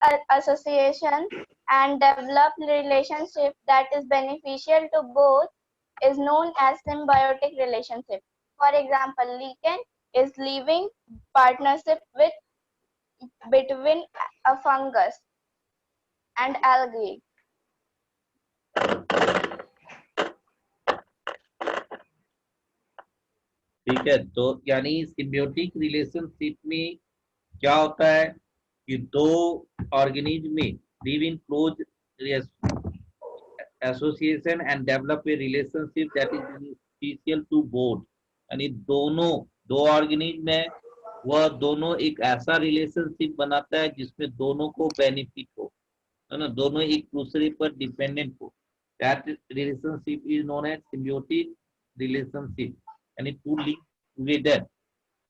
association and develop relationship that is beneficial to both is known as symbiotic relationship. For example, lichen is living partnership between a fungus and algae. ठीक है, तो यानी symbiotic relationship में क्या होता है कि दो ऑर्गेनिज्म में live in close association and develop a relationship that is beneficial to both. यानी दोनों दो ऑर्गेनिज्म है, वह दोनों एक ऐसा रिलेशनशिप बनाता है जिसमें दोनों को बेनिफिट हो, है ना, दोनों एक दूसरे पर डिपेंडेंट हो। That relationship is known as symbiotic relationship. यानी टू लिव टुगेदर,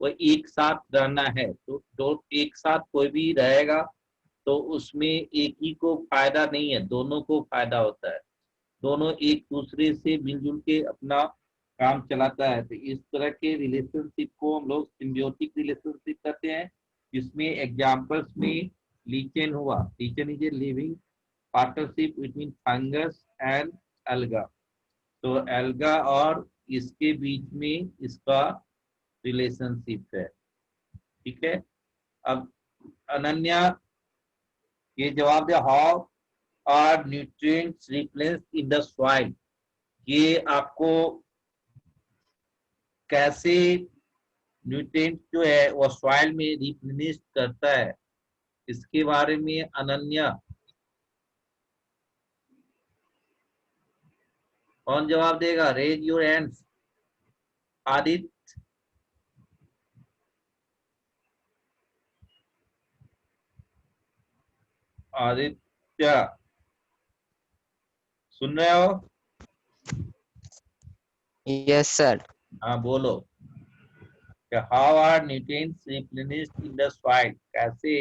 वो एक साथ रहना है, तो दो एक साथ कोई भी रहेगा तो उसमें एक ही को फायदा नहीं है, दोनों को फायदा होता है, दोनों एक दूसरे से मिलजुल के अपना काम चलाता है। तो इस तरह के रिलेशनशिप को हम लोग सिम्बियोटिक रिलेशनशिप कहते हैं, जिसमें एग्जांपल्स में लीचेन हुआ। Lichen is a living partnership between fungus and alga. तो एल्गा और इसके बीच में इसका रिलेशनशिप है। ठीक है, अब अनन्या ये जवाब दे, how are nutrients replaced in the soil. ये आपको कैसे न्यूट्रिएंट जो है वो सॉइल में रिप्लेनिश करता है, इसके बारे में अनन्या कौन जवाब देगा? Raise your hands. Aditya, Aditya सुन रहे हो? Yes sir. हाँ बोलो, how are nutrients replenished in the soil. कैसे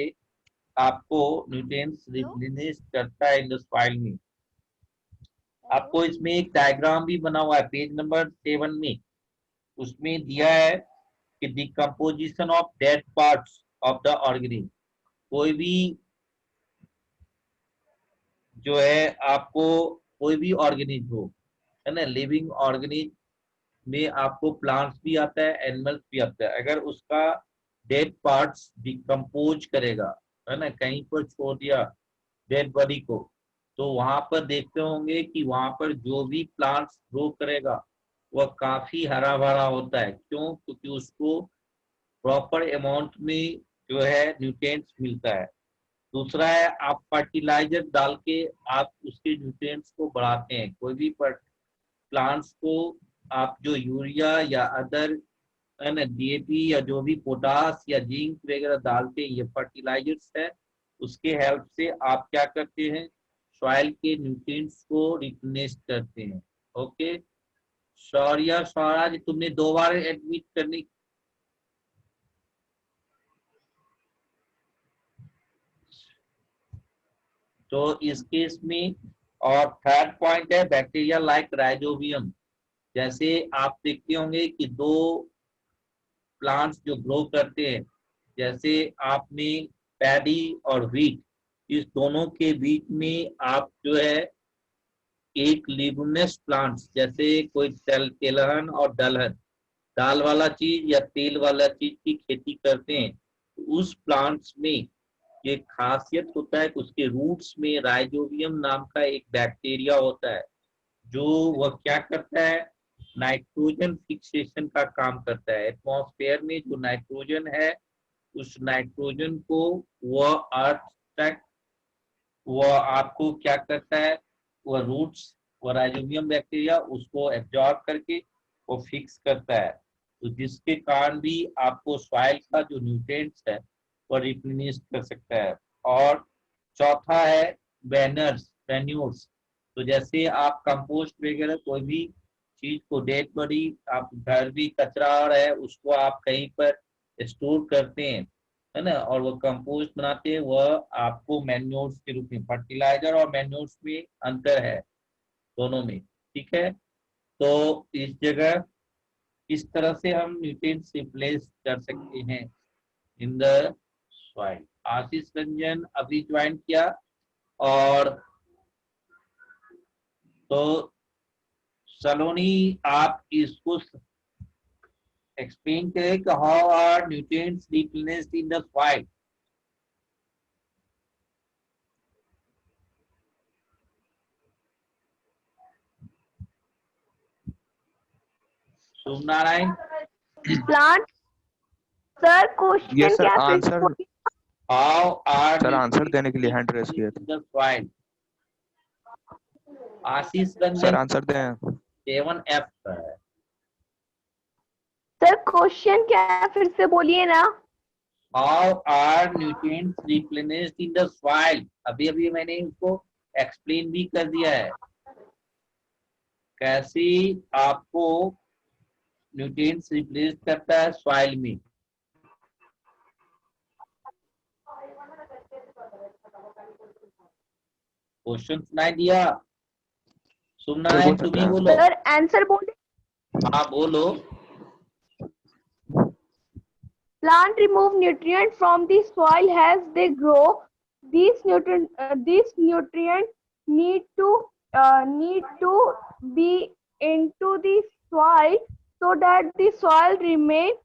आपको न्यूट्रिएंट्स रिप्लेनिश करता है इन द सॉइल में। आपको इसमें एक डायग्राम भी बना हुआ है पेज नंबर 7 में, उसमें दिया है कि decomposition of dead parts of the organism. कोई भी जो है आपको कोई भी ऑर्गेनिज्म हो, है ना, लिविंग ऑर्गेनिज्म में आपको प्लांट्स भी आता है, एनिमल्स भी आता है। अगर उसका डेड पार्ट्स डिकम्पोज करेगा, है ना, कहीं पर छोड़ दिया डेड बॉडी को, तो वहां पर देखते होंगे कि वहां पर जो भी प्लांट्स ग्रो करेगा वह काफी हरा भरा होता है। क्यों? क्योंकि उसको प्रॉपर अमाउंट में जो है न्यूट्रिएंट्स मिलता है। दूसरा है, आप फर्टिलाइजर डाल के आप उसके न्यूट्रिएंट्स को बढ़ाते हैं। कोई भी प्लांट्स को आप जो यूरिया या अदर, है ना, डीएपी या जो भी पोटास या जिंक वगैरह डालते हैं, ये फर्टिलाइजर्स है, उसके हेल्प से आप क्या करते हैं, सॉइल के न्यूट्रिएंट्स को रिप्लेनिश करते हैं। ओके, शौर्या स्वराज तुमने 2 बार एडमिट करने, तो इस केस में। और थर्ड पॉइंट है बैक्टीरिया लाइक राइजोबियम। जैसे आप देखते होंगे कि दो प्लांट्स जो ग्रो करते हैं, जैसे आपने पैडी और व्हीट, इस दोनों के बीच में आप जो है एक लिग्यूमिनस प्लांट्स, जैसे कोई तेलहन और दलहन, दाल वाला चीज या तेल वाला चीज की खेती करते हैं, तो उस प्लांट्स में ये खासियत होता है कि उसके रूट्स में राइजोबियम नाम का एक बैक्टीरिया होता है, जो वह क्या करता है, नाइट्रोजन फिक्सेशन का काम करता है। एटमॉस्फेयर में जो नाइट्रोजन है, उस नाइट्रोजन को वह अर्थ तक वह आपको क्या करता है, वह रूट्स, वह राइजोबियम बैक्टीरिया उसको एब्जॉर्ब करके वो फिक्स करता है, तो जिसके कारण भी आपको सॉइल का जो न्यूट्रिएंट्स है वो रिप्लेनिश कर सकता है। और चौथा है बैनर्स, मैन्योर्स। तो जैसे आप कंपोस्ट वगैरह कोई भी चीज को, डेड बॉडी, आप घर भी कचरा आ रहा है उसको आप कहीं पर स्टोर करते हैं, है ना, और वो कंपोस्ट बनाते हैं, वह आपको मैन्योर्स के रूप में। फर्टिलाइजर और मैन्योर्स में अंतर है दोनों में। ठीक है, तो इस जगह इस तरह से हम न्यूट्रिएंट्स रिप्लेस कर सकते हैं इन द सॉइल। आशीष रंजन अभी ज्वाइन किया, और तो सलोनी आप इसको एक्सप्लेन करें कि how are nutrients replaced in the soil. Shubh Narayan. Plant sir question yes sir, क्या फिर से आंसर बोलिए? हाउ आर सर आंसर देने के लिए हैंड रेज किया था। The soil. Ashish sir Ranjan answer दें। 7F है। सर क्वेश्चन क्या है फिर से बोलिए ना। How are nutrients replaced in the soil. अभी अभी मैंने उसको एक्सप्लेन भी कर दिया है, कैसे आपको न्यूट्रिएंट्स रिप्लेस करता है सॉइल में। क्वेश्चन सुनाई दिया? शुभ सर नारायण बोल सकते तुम्ही हैं। बोलो। सर आंसर बोलिए। हाँ बोलो। Plant remove nutrient from the soil as they grow. These nutrients need to be into the soil so that the soil remain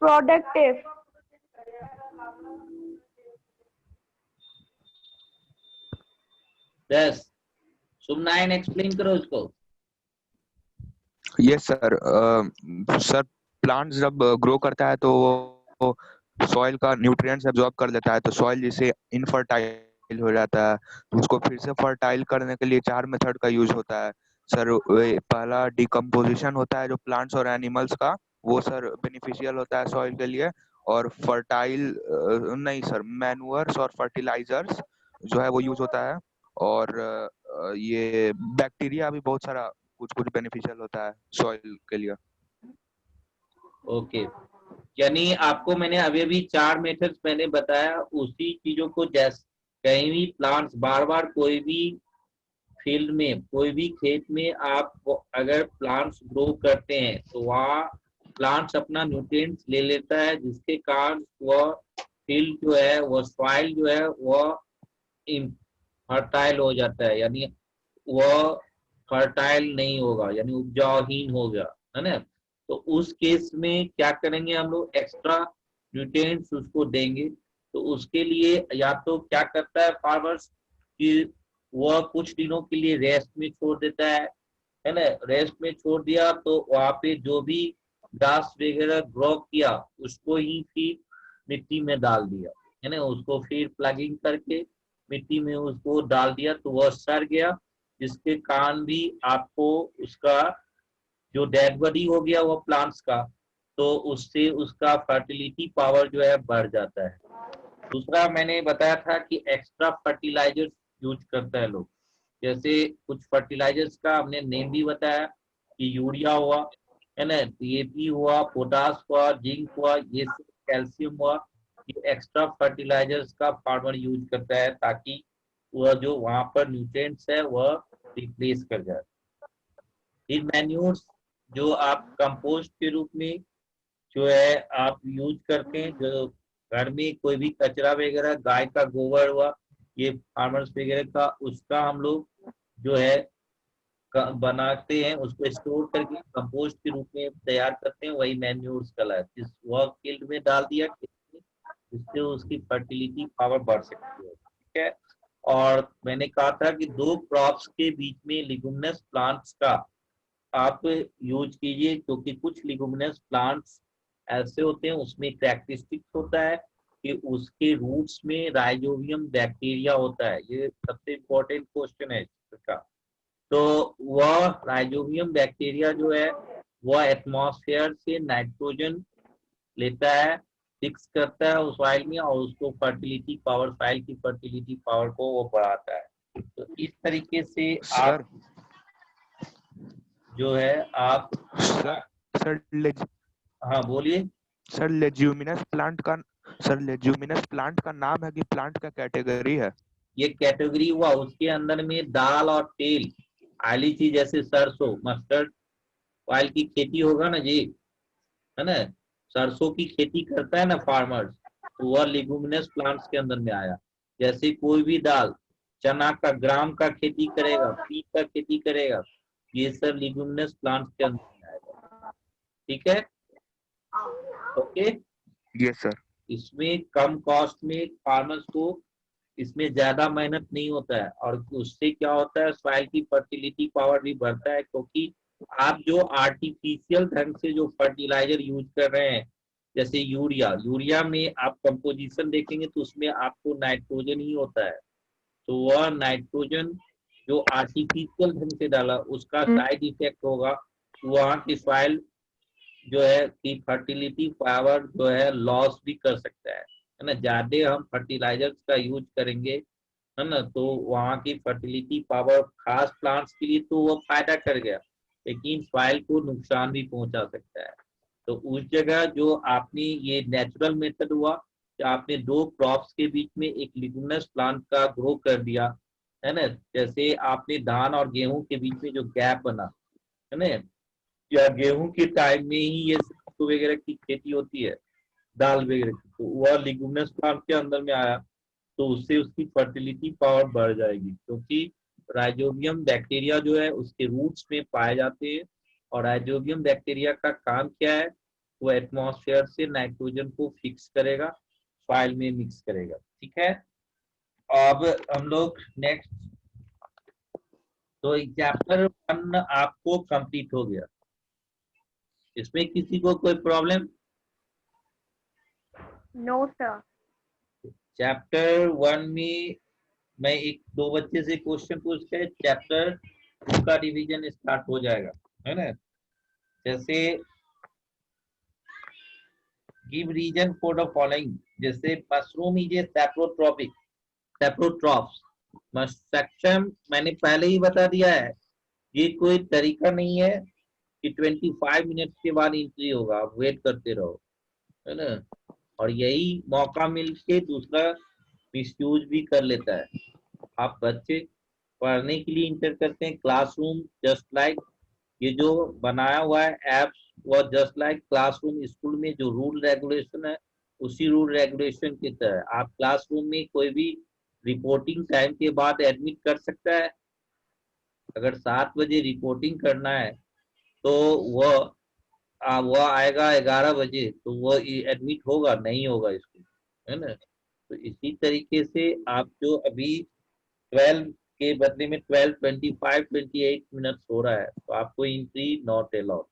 productive. Yes, Shubh Narayan explain करो इसको। यस सर, सर प्लांट जब grow करता है तो वो soil का nutrients absorb कर लेता है, तो सॉइल जिसे इनफर्टाइल हो जाता है, तो उसको फिर से फर्टाइल करने के लिए 4 मेथड का यूज होता है सर। पहला डिकम्पोजिशन होता है जो प्लांट्स और एनिमल्स का, वो सर बेनिफिशियल होता है सॉइल के लिए। और फर्टाइल नहीं सर, मैन्युअर्स और फर्टिलाइजर्स जो है वो यूज होता है। और ये बैक्टीरिया भी बहुत सारा कुछ कुछ बेनिफिशियल होता है सॉइल के लिए। ओके, यानी आपको मैंने अभी अभी 4 मेथड्स मैंने बताया, उसी चीजों को जैसे कहीं भी प्लांट्स बार बार कोई भी फील्ड में कोई भी खेत में आप अगर प्लांट्स ग्रो करते हैं तो वहाँ प्लांट्स अपना न्यूट्रिएंट्स ले लेता है, जिसके कारण वह फील्ड जो है वह सॉइल जो है वह फर्टाइल हो जाता है, यानी वह फर्टाइल नहीं होगा, यानी उपजाऊहीन हो गया, है ना। तो उस केस में क्या करेंगे हम लोग, एक्स्ट्रा न्यूट्रिएंट्स उसको देंगे। तो उसके लिए या तो क्या करता है फार्मर्स कि वह कुछ दिनों के लिए रेस्ट में छोड़ देता है ना। रेस्ट में छोड़ दिया तो वहाँ पे जो भी घास वगैरह ग्रो किया उसको ही फिर मिट्टी में डाल दिया, है ना। उसको फिर प्लगिंग करके मिट्टी में उसको डाल दिया तो वह सड़ गया, जिसके कारण भी आपको उसका जो डेड बॉडी हो गया वो प्लांट्स का, तो उससे उसका फर्टिलिटी पावर जो है बढ़ जाता है। दूसरा मैंने बताया था कि एक्स्ट्रा फर्टिलाइजर्स यूज करता है लोग, जैसे कुछ फर्टिलाइजर्स का हमने नेम भी बताया कि यूरिया हुआ, है ना, डीएपी हुआ, पोटास हुआ, जिंक हुआ, ये सब कैल्शियम हुआ। ये एक्स्ट्रा फर्टिलाइजर्स का फार्मर यूज करता है ताकि वह जो वहां पर न्यूट्रिएंट्स है वह रिप्लेस कर जाए। फिर मैन्योर्स जो आप कंपोस्ट के रूप में जो है आप यूज करते हैं, जो घर में कोई भी कचरा वगैरह गाय का गोबर हुआ, ये फार्मर्स वगैरह का, उसका हम लोग जो है बनाते हैं, उसको स्टोर करके कंपोस्ट के रूप में तैयार करते हैं, वही मैन्योर्स कहलाता है। वह फील्ड में डाल दिया खेत में, जिससे उसकी फर्टिलिटी पावर बढ़ सकती है, ठीक है। और मैंने कहा था कि 2 क्रॉप्स के बीच में लिगुमिनस प्लांट्स का आप यूज कीजिए, क्योंकि कुछ लिगुमिनस प्लांट्स ऐसे होते हैं उसमें कैरेक्टरिस्टिक्स होता है कि उसके रूट्स में राइजोबियम बैक्टीरिया होता है। ये सबसे इम्पोर्टेंट क्वेश्चन है इसका। तो वह राइजोबियम बैक्टीरिया जो है वह एटमॉस्फेयर से नाइट्रोजन लेता है, फिक्स करता है उस सॉइल में, और उसको फर्टिलिटी पावर, सॉइल की फर्टिलिटी पावर को वो बढ़ाता है। तो इस तरीके से सर आप जो है आप सर सर हाँ बोलिए। सर लेज्यूमिनस प्लांट का, सर लेज्यूमिनस प्लांट का नाम है कि प्लांट का कैटेगरी है? ये कैटेगरी हुआ, उसके अंदर में दाल और तेल आली चीज, जैसे सरसों, मस्टर्ड ऑयल की खेती होगा ना जी, है ना, सरसों की खेती करता है ना फार्मर्स, तो वह लिगुमिनस प्लांट्स के अंदर में आया। जैसे कोई भी दाल, चना का, ग्राम का खेती करेगा, पीट का खेती करेगा, ये सब लिगुमिनस प्लांट्स के अंदर में आएगा। ठीक है, ओके। Yes sir. इसमें कम कॉस्ट में फार्मर्स को इसमें ज्यादा मेहनत नहीं होता है, और उससे क्या होता है, सॉइल की फर्टिलिटी पावर भी बढ़ता है, क्योंकि आप जो आर्टिफिशियल ढंग से जो फर्टिलाइजर यूज कर रहे हैं, जैसे यूरिया में आप कंपोजिशन देखेंगे तो उसमें आपको नाइट्रोजन ही होता है। तो वह नाइट्रोजन जो आर्टिफिशियल ढंग से डाला, उसका साइड इफेक्ट होगा, वहाँ की सॉइल जो है कि फर्टिलिटी पावर जो है लॉस भी कर सकता है ना। ज्यादा हम फर्टिलाइजर्स का यूज करेंगे, है ना, तो वहाँ की फर्टिलिटी पावर खास प्लांट्स के लिए तो वो फायदा कर गया, लेकिन सॉइल को नुकसान भी पहुंचा सकता है। तो उस जगह जो आपने ये नेचुरल मेथड हुआ कि आपने दो क्रॉप्स के बीच में एक लिगुमिनस प्लांट का ग्रो कर दिया, है ना। जैसे आपने धान और गेहूं के बीच में जो गैप बना, है ना, या गेहूं के टाइम में ही ये सरसों वगैरह की खेती होती है, दाल वगैरह की, तो वह लिगुमिनस प्लांट के अंदर में आया, तो उससे उसकी फर्टिलिटी पावर बढ़ जाएगी, क्योंकि राइजोबियम बैक्टीरिया जो है उसके रूट्स में पाए जाते हैं, और राइजोबियम बैक्टीरिया का काम क्या है, वो एटमॉस्फेयर से नाइट्रोजन को फिक्स करेगा, सॉइल में मिक्स करेगा। ठीक है, अब हम लोग नेक्स्ट, तो चैप्टर 1 आपको कंप्लीट हो गया। इसमें किसी को कोई प्रॉब्लम? No sir. चैप्टर 1 में मैं एक दो बच्चे से क्वेश्चन पूछ के चैप्टर 2 का रिवीजन स्टार्ट हो जाएगा, है ना। जैसे give reason for the following, जैसे mushroom is a saprotrophs. Section मैंने पहले ही बता दिया है, ये कोई तरीका नहीं है कि 25 मिनट के बाद एंट्री होगा, आप वेट करते रहो, है ना। और यही मौका मिल के दूसरा मिसयूज भी कर लेता है। आप बच्चे पढ़ने के लिए इंटर करते हैं, क्लासरूम जस्ट लाइक, ये जो बनाया हुआ है एप्स, वो जस्ट लाइक क्लासरूम। स्कूल में जो रूल रेगुलेशन है, उसी रूल रेगुलेशन की तरह आप क्लासरूम में कोई भी रिपोर्टिंग टाइम के बाद एडमिट कर सकता है। अगर 7 बजे रिपोर्टिंग करना है तो वह आएगा 11 बजे, तो वह एडमिट होगा नहीं होगा स्कूल, है ना। तो इसी तरीके से आप जो अभी 12 के बदले में 12:25-28 हो रहा है, तो आपको एंट्री नॉट अलाउड।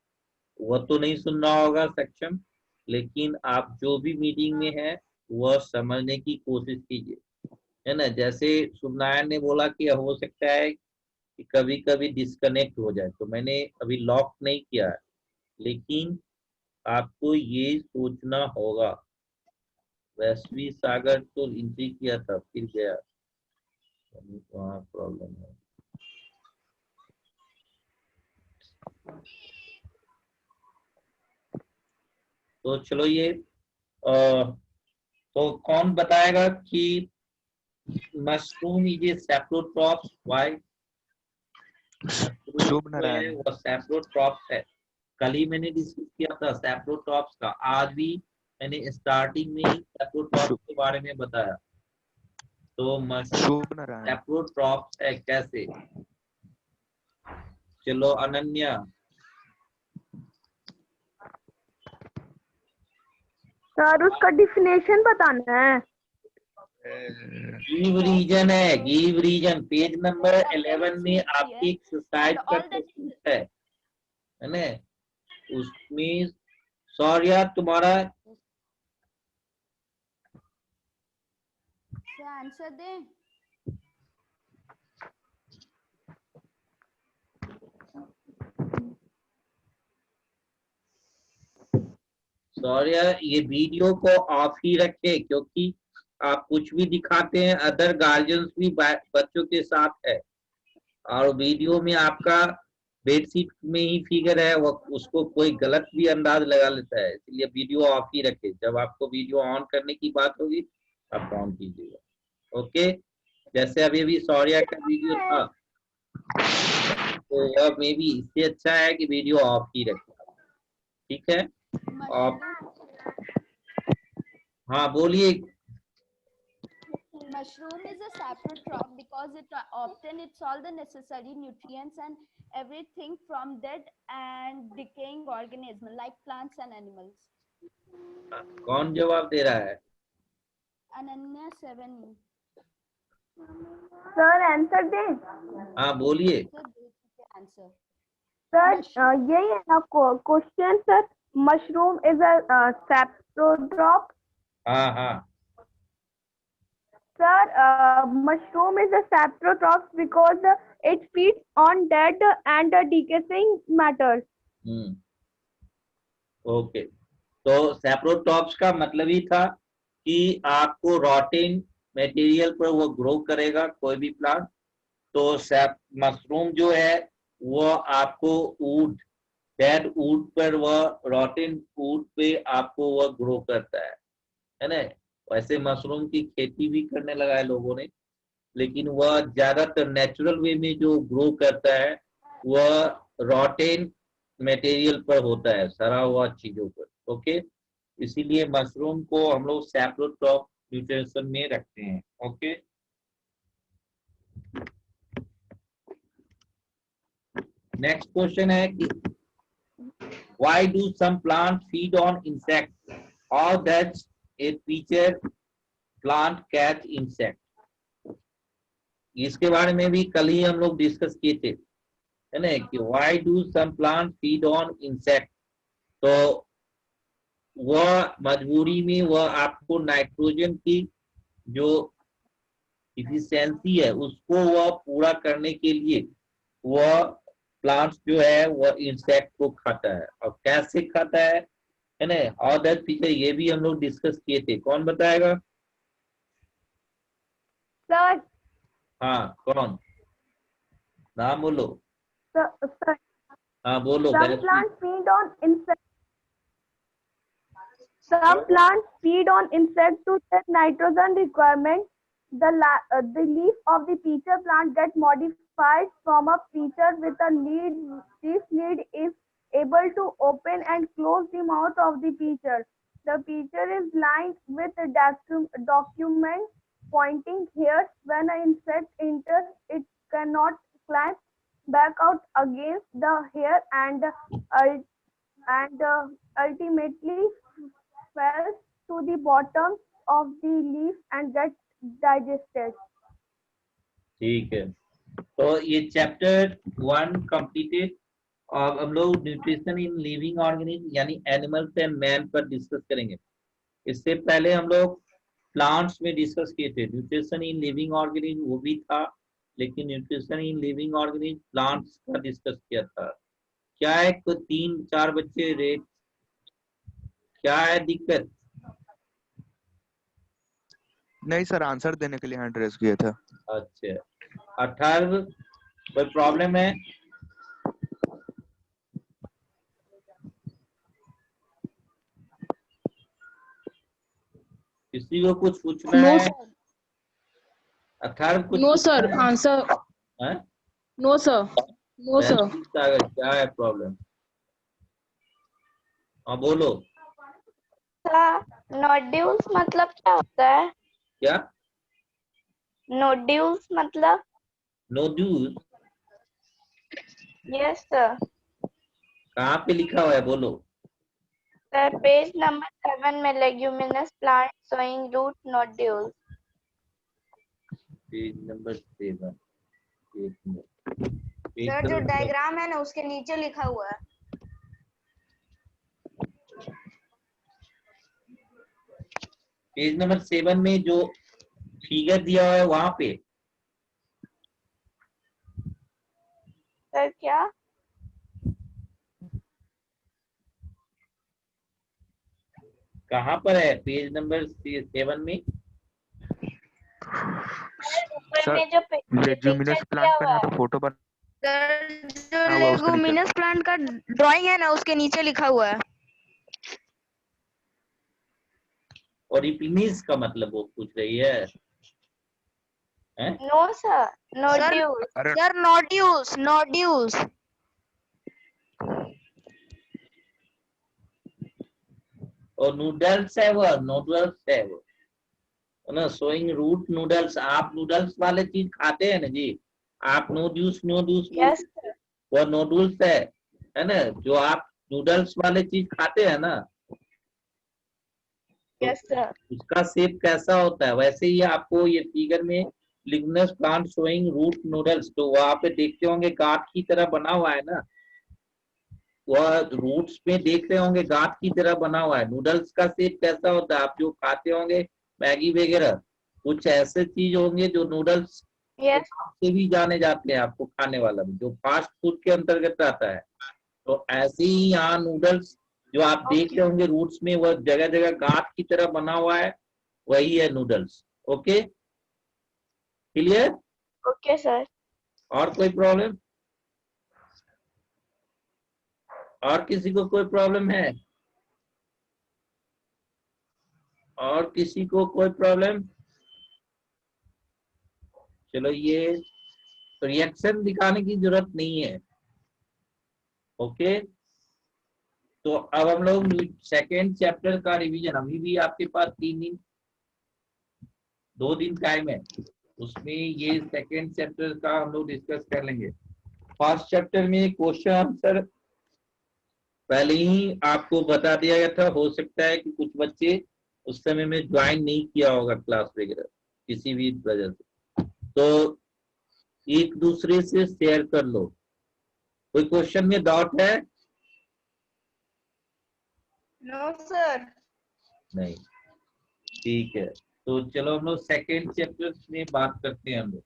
वह तो नहीं सुनना होगा सेक्शन, लेकिन आप जो भी मीटिंग में है वह समझने की कोशिश कीजिए, है ना। जैसे सुनायन ने बोला कि हो सकता है कि कभी कभी डिस्कनेक्ट हो जाए, तो मैंने अभी लॉक नहीं किया है, लेकिन आपको ये सोचना होगा। वैश्वी सागर तो एंट्री किया था फिर गया, वहाँ प्रॉब्लम है। तो चलो ये तो कौन बताएगा कि mushroom is a saprotrophs? Why? Shubh जो है नारायण। वो सैप्रोट्रॉप्स है। कल ही मैंने डिस्कस किया था सैप्रोट्रॉप्स का, आज भी मैंने स्टार्टिंग में ही सैप्रोट्रॉप्स के बारे में बताया। तो मशरूम शुभ नारायण। सैप्रोट्रॉप्स है कैसे? चलो अनन्या। सर उसका डिफिनेशन बताना है। गिव रीजन है, गिव रीजन, पेज नंबर 11 में आपकी एक्सरसाइज का क्वेश्चन है ना। उसमें सौर्या तुम्हारा आंसर दे। सौर्या ये वीडियो को ऑफ ही रखे, क्योंकि आप कुछ भी दिखाते हैं, अदर गार्जियंस भी बच्चों के साथ है, और वीडियो में आपका बेडशीट में ही फिगर है, वो उसको कोई गलत भी अंदाज लगा लेता है, इसलिए वीडियो ऑफ ही रखे। जब आपको वीडियो ऑन करने की बात होगी आप ऑन कीजिएगा, ओके। जैसे अभी सौर्या का वीडियो था, तो वह मे बी इससे अच्छा है कि वीडियो ऑफ ही रखे, ठीक है। हाँ बोलिए। Mushroom is a saprotroph because it obtains all the necessary nutrients and everything from dead and decaying organisms like plants and animals. कौन जवाब दे रहा है? Ananya 7. सर आंसर दे। हाँ बोलिए। Sir, दे चुके answer. सर यही है ना question sir. Mushroom is a saprotroph. हाँ हाँ sir mushroom is a saprotroph because it feeds on dead and decaying matters. Okay, तो सैप्रोटॉप्स का मतलब ही था कि आपको रॉटिंग मटेरियल पर वो ग्रो करेगा कोई भी प्लांट। तो मशरूम जो है वो आपको वुड, डेड वुड पर, वह रॉटिन वुड पे आपको वह ग्रो करता है ना। वैसे मशरूम की खेती भी करने लगा है लोगों ने, लेकिन वह ज्यादातर नेचुरल वे में जो ग्रो करता है वह रॉटेन मटेरियल पर होता है, सड़ा हुआ चीजों पर। ओके, इसीलिए मशरूम को हम लोग सैप्रोट्रॉप न्यूट्रिशन में रखते हैं। ओके, नेक्स्ट क्वेश्चन है कि why do some plants feed on insects or that's a feature plant catch insect? इसके बारे में भी कल ही हम लोग डिस्कस किए थे, है ना, कि why do some plants feed on insect। तो वह मजबूरी में वह आपको नाइट्रोजन की जो इफिशियंसी है उसको वह पूरा करने के लिए वह प्लांट्स जो है वह इंसेक्ट को खाता है। और कैसे खाता है ना, और दैट फीचर ये भी हम लोग डिस्कस किए थे। कौन बताएगा? सर हाँ कौन, नाम बोलो। सर हाँ बोलो। some plants feed on insects. Some plants feed on insects to get nitrogen requirement. The leaf of the peach plant get modified from a peach with a lead. This lead is able to open and close the mouth of the peach. The peach is lined with documents pointing hairs. When an insect enters, it cannot climb back out against the hair and ultimately falls to the bottom of the leaf and gets digested. ठीक है, तो ये chapter 1 completed. और हम लोग nutrition in living organism यानी animals and man पर discuss करेंगे। इससे पहले हम लोग प्लांट्स में डिस्कस किए थे न्यूट्रिशन इन लिविंग ऑर्गेनिज्म, वो भी था, लेकिन nutrition in living organism plants का डिस्कस किया था। क्या है, को 3-4 बच्चे रेट, क्या है दिक्कत? नहीं सर, आंसर देने के लिए हैंड रेज किया था। अच्छा, 18 कोई प्रॉब्लम है? किसी को कुछ पूछना है? 18 कुछ? No sir, answer no sir, no sir. क्या है प्रॉब्लम? हाँ बोलो। नोड्यूल्स मतलब क्या होता है? क्या नोड्यूल्स मतलब? नोड्यूल्स? Yes sir. कहाँ पे लिखा हुआ है बोलो? सर पेज नंबर 7 में leguminous plant showing root nodules. Page number 7। Sir जो डायग्राम है ना उसके नीचे लिखा हुआ है। पेज नंबर 7 में जो फिगर दिया हुआ है वहां पे। सर क्या? कहाँ पर है पेज नंबर 7 में? ऊपर में जो लेग्यूमिनस प्लांट का यहाँ पे फोटो बना सर जो लेगुमिनस प्लांट का ड्राइंग है ना उसके नीचे लिखा हुआ है। और इपिनिस का मतलब वो पूछ रही है? No sir, nodules. Sir nodules, nodules. और नूडल्स है वो, नूडल्स है वो ना, सोइंग रूट नूडल्स। आप नूडल्स वाले चीज खाते हैं ना जी, आप नूडल्स नूडल्स Yes, sir. वो नूडल्स है ना, जो आप नूडल्स वाले चीज खाते हैं ना, तो Yes, sir. उसका शेप कैसा होता है, वैसे ही आपको ये फिगर में लिग्नस प्लांट शोइंग रूट नूडल्स, तो वहां पे देखते होंगे गांठ की तरह बना हुआ है ना, वह रूट्स में देख रहे होंगे गांठ की तरह बना हुआ है। नूडल्स का शेप कैसा होता है, आप जो खाते होंगे मैगी वगैरह, कुछ ऐसे चीज होंगे जो नूडल्स Yes. से भी जाने जाते हैं, आपको खाने वाला भी, जो फास्ट फूड के अंतर्गत आता है। तो ऐसे ही यहाँ नूडल्स जो आप देख रहे होंगे रूट्स में, वह जगह जगह गांठ की तरह बना हुआ है, वही है noodles. Okay, clear? Okay, sir. और कोई प्रॉब्लम? और किसी को कोई प्रॉब्लम है? और किसी को कोई प्रॉब्लम? चलो, ये रिएक्शन दिखाने की जरूरत नहीं है। ओके, तो अब हम लोग सेकेंड चैप्टर का रिवीजन, अभी भी आपके पास 2 दिन टाइम है, उसमें ये सेकेंड चैप्टर का हम लोग डिस्कस कर लेंगे। फर्स्ट चैप्टर में क्वेश्चन आंसर पहले ही आपको बता दिया गया था, हो सकता है कि कुछ बच्चे उस समय में ज्वाइन नहीं किया होगा क्लास वगैरह किसी भी वजह से, तो एक दूसरे से शेयर कर लो। कोई क्वेश्चन में डाउट है? No, sir. नहीं, ठीक है, तो चलो हम लोग सेकेंड चैप्टर में बात करते हैं हम लोग।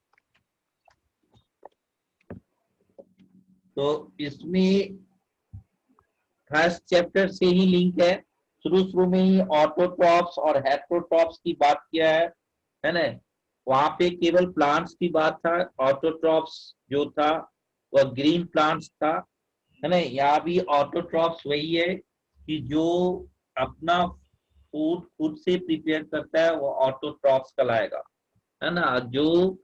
तो इसमें फर्स्ट चैप्टर से ही लिंक है, शुरू में ही ऑटोट्रॉप्स और हेटेरोट्रॉप्स की बात किया है ना। वहां पे केवल प्लांट्स की बात था, ऑटोट्रॉप्स जो था वह ग्रीन प्लांट्स था, है ना। यहाँ भी ऑटोट्रॉप्स वही है कि जो अपना फूड खुद से प्रिपेयर करता है, वो ऑटोट्रॉप्स कहलाएगा, है ना। जो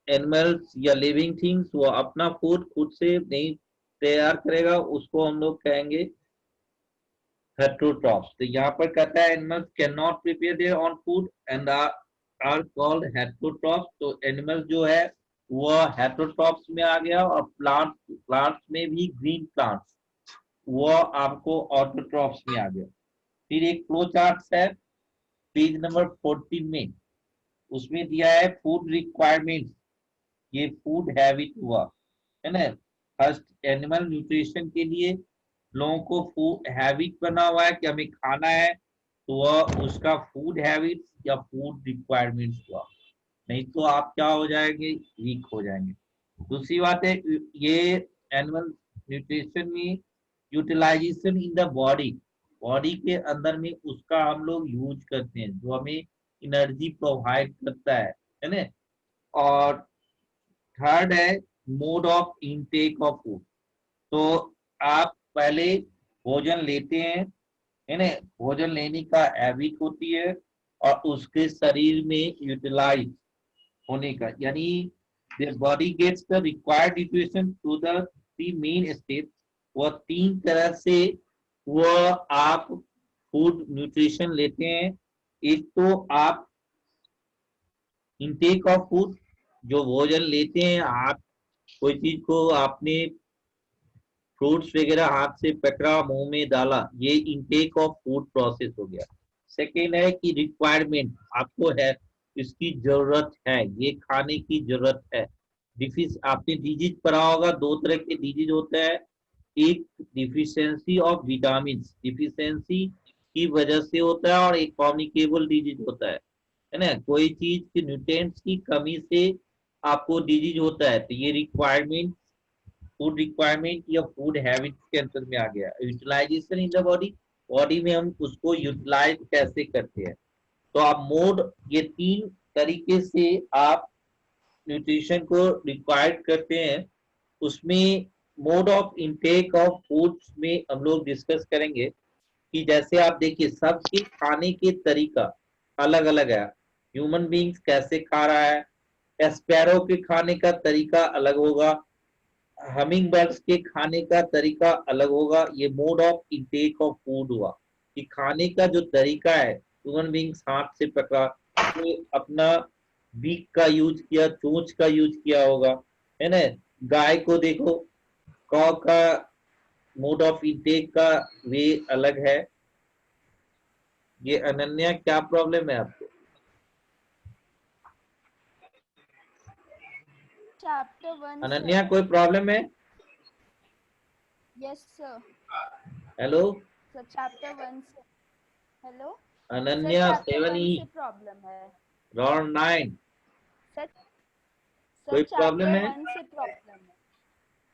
एनिमल्स या लिविंग थिंग्स वो अपना फूड खुद से नहीं तैयार करेगा, उसको हम लोग कहेंगे हेटेरोट्रॉप्स। तो यहाँ पर कहता है animals can not prepare their own food and are called heterotrophs. तो एनिमल जो है वह हेटेरोट्रॉप्स में आ गया, और प्लांट्स में भी ग्रीन प्लांट्स वह आपको ऑटोट्रॉप्स में आ गया। फिर एक फ्लो चार्ट है पेज नंबर 14 में, उसमें दिया है फूड रिक्वायरमेंट्स, ये फूड हैबिट हुआ, है ना। फर्स्ट एनिमल न्यूट्रिशन के लिए लोगों को फूड हैबिट बना हुआ है कि हमें खाना है, तो वह उसका फूड हैबिट या फूड रिक्वायरमेंट्स हुआ, नहीं तो आप क्या हो जाएंगे, वीक हो जाएंगे। दूसरी बात है, ये एनिमल न्यूट्रिशन में यूटिलाइजेशन इन द बॉडी के अंदर में उसका हम लोग यूज करते हैं, जो हमें एनर्जी प्रोवाइड करता है ना। और थर्ड है mode of intake of food. तो आप पहले भोजन लेते हैं, है ना, भोजन लेने का हैबिट होती है, और उसके शरीर में यूटिलाइज होने का, यानी the body gets the required nutrition to the 3 main steps। वह 3 तरह से वह आप फूड न्यूट्रिशन लेते हैं। एक तो आप इनटेक ऑफ फूड, जो भोजन लेते हैं, आप कोई चीज को आपने फ्रूट्स वगैरह हाथ से पकड़ा, मुंह में डाला, ये इनटेक ऑफ फूड प्रोसेस हो गया। सेकेंड है कि रिक्वायरमेंट, आपको है, इसकी जरूरत है, ये खाने की जरूरत है। आपने डिजीज पढ़ा होगा, 2 तरह के डिजीज होते हैं, एक डिफिशियंसी ऑफ विटामिन, डिफिशियंसी की वजह से होता है, और एक कम्युनिकेबल डिजीज होता है ना। कोई चीज की न्यूट्रिएंट्स की कमी से आपको डिजीज होता है, तो ये रिक्वायरमेंट, फूड रिक्वायरमेंट या फूड हैबिट के अंतर में आ गया। यूटिलाइजेशन इन द बॉडी में हम उसको यूटिलाइज कैसे करते हैं, तो आप मोड, ये 3 तरीके से आप न्यूट्रिशन को रिक्वायर्ड करते हैं। उसमें mode of intake of foods में हम लोग डिस्कस करेंगे कि जैसे आप देखिए सबके खाने के तरीका अलग अलग है। ह्यूमन बींग्स कैसे खा रहा है, स्पैरो के खाने का तरीका अलग होगा, हमिंग बर्ड्स के खाने का तरीका अलग होगा। ये mode of intake of food हुआ कि खाने का जो तरीका है, ह्यूमन बींग्स हाथ से पकड़ा, तो अपना बीक का यूज किया, चोंच का यूज किया होगा, है ना। गाय को देखो, कौ का मोड ऑफ इंटेक का वे अलग है। ये अनन्या क्या प्रॉब्लम है आपको? Chapter 1, Ananya sir. कोई प्रॉब्लम है? Yes, sir. Hello Sir, chapter 1 से. Hello. Sir, Ananya, chapter 1 7E से problem है. राउंड 9 Sir, कोई chapter प्रॉब्लम है? 1 से problem है.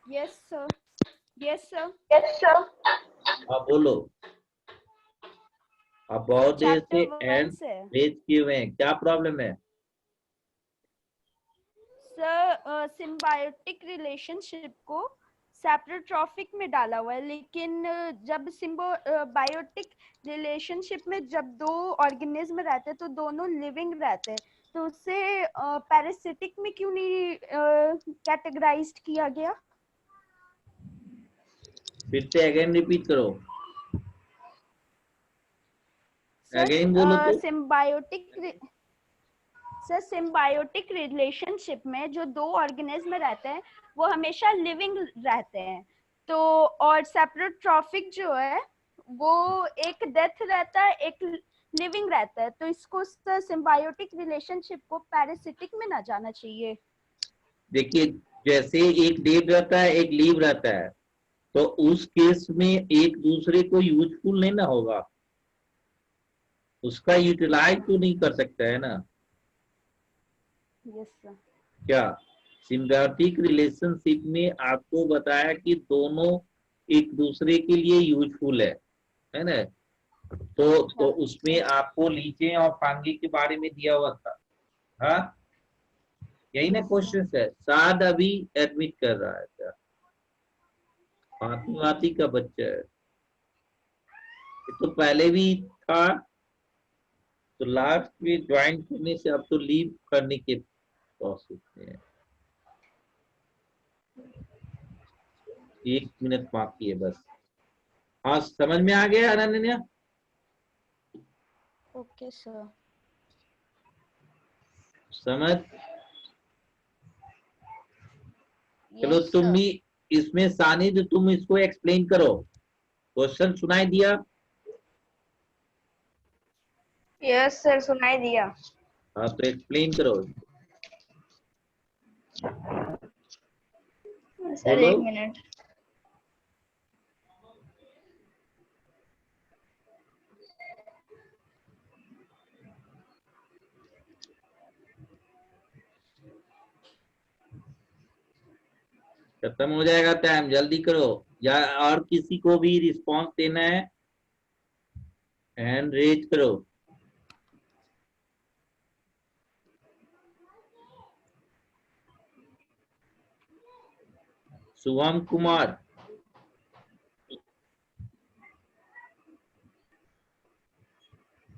Yes, sir. Yes, sir. हाँ बोलो। आप बहुत देर से Chapter 1 एंड से. रेज किए हुए हैं, क्या प्रॉब्लम है? सर, सिम्बायोटिक रिलेशनशिप को सैप्रोट्रॉफिक में डाला हुआ है, लेकिन जब सिम्बायोटिक रिलेशनशिप में जब दो ऑर्गेनिज्म रहते हैं तो दोनों लिविंग रहते हैं, तो उसे पैरासिटिक में क्यों नहीं कैटेगराइज्ड किया गया? फिर से अगेन रिपीट करो, अगेन बोलो तो। सिम्बायोटिक रिलेशनशिप में जो दो ऑर्गेनिज्म रहते हैं वो हमेशा लिविंग रहते हैं, तो और सेप्रोट्रॉफिक जो है वो एक डेथ रहता है, एक लिविंग रहता है, तो इसको सिम्बायोटिक रिलेशनशिप को पैरासिटिक में ना जाना चाहिए। देखिए, जैसे एक डेड रहता है, एक लीव रहता है, तो उस केस में एक दूसरे को यूजफुल नहीं ना होगा, उसका यूटिलाइज तो नहीं कर सकता है ना। Yes sir. क्या सिम्बायोटिक रिलेशनशिप में आपको बताया कि दोनों एक दूसरे के लिए यूजफुल है ना। तो उसमें आपको लीचे और फांगी के बारे में दिया हुआ था। हाँ, यही ना क्वेश्चन है। साद अभी एडमिट कर रहा है, क्या फातिमाती का बच्चा है, ये तो पहले भी था, तो लास्ट में ज्वाइन करने से अब तो लीव करने के प्रोसेस में है। 1 मिनट बाकी है बस। हाँ, समझ में आ गया अनन्या? Okay sir. समझ? चलो तुम भी इसमें सानिद, तुम इसको एक्सप्लेन करो। क्वेश्चन सुनाई दिया? यस सर, सुनाई दिया। हाँ, तो एक्सप्लेन करो। सर बोलो। 1 मिनट। खत्म हो जाएगा टाइम, जल्दी करो, या और किसी को भी रिस्पांस देना है हैंड रेज करो। शुभम कुमार,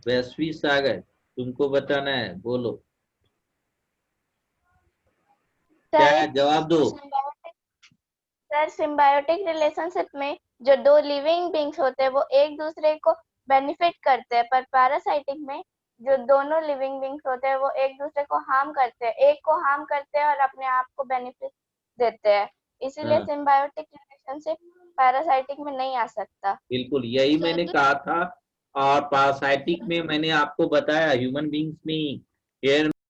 वैश्वी सागर, तुमको बताना है, बोलो क्या है, जवाब दो। सर, सिम्बायोटिक रिलेशनशिप में जो दो लिविंग बींग्स होते हैं वो एक दूसरे को बेनिफिट करते हैं, पर पैरासाइटिक में जो दोनों लिविंग बींग्स होते हैं वो एक दूसरे को हार्म करते हैं, एक को हार्म करते हैं और अपने आप को बेनिफिट देते हैं, इसीलिए हाँ, सिम्बायोटिक रिलेशनशिप पैरासाइटिक में नहीं आ सकता। बिल्कुल यही मैंने कहा था। और पैरासाइटिक में मैंने आपको बताया ह्यूमन बींग्स में एयर